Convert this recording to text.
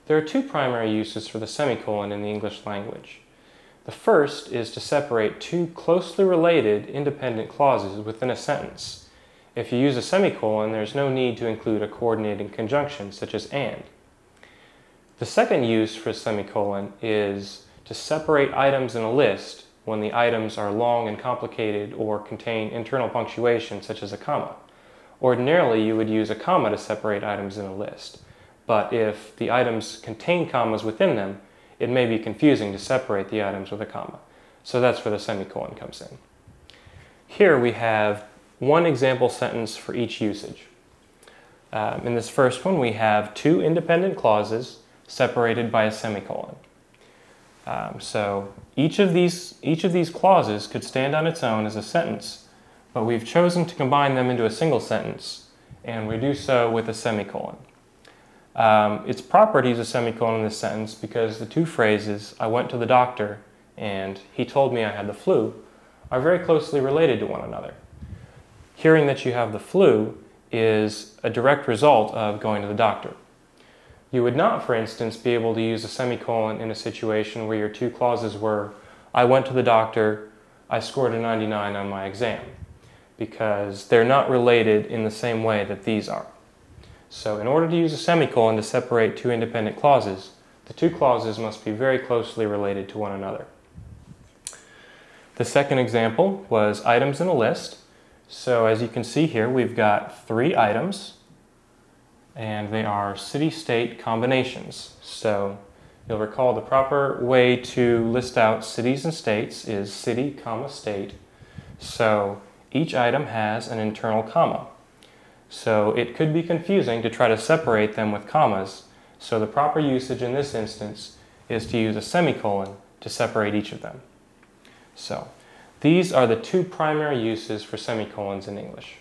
There are two primary uses for the semicolon in the English language. The first is to separate two closely related independent clauses within a sentence. If you use a semicolon, there's no need to include a coordinating conjunction such as and. The second use for a semicolon is to separate items in a list when the items are long and complicated or contain internal punctuation such as a comma. Ordinarily, you would use a comma to separate items in a list, but if the items contain commas within them, it may be confusing to separate the items with a comma. So that's where the semicolon comes in. Here we have one example sentence for each usage. In this first one, we have two independent clauses separated by a semicolon. So each of these clauses could stand on its own as a sentence, but we've chosen to combine them into a single sentence, and we do so with a semicolon. It's proper to use a semicolon in this sentence because the two phrases, I went to the doctor and he told me I had the flu, are very closely related to one another. Hearing that you have the flu is a direct result of going to the doctor. You would not, for instance, be able to use a semicolon in a situation where your two clauses were, I went to the doctor, I scored a 99 on my exam, because they're not related in the same way that these are. So in order to use a semicolon to separate two independent clauses, the two clauses must be very closely related to one another. The second example was items in a list. So as you can see here, we've got three items, and they are city-state combinations. So you'll recall the proper way to list out cities and states is city, comma, state. So each item has an internal comma. So it could be confusing to try to separate them with commas, so the proper usage in this instance is to use a semicolon to separate each of them. So these are the two primary uses for semicolons in English.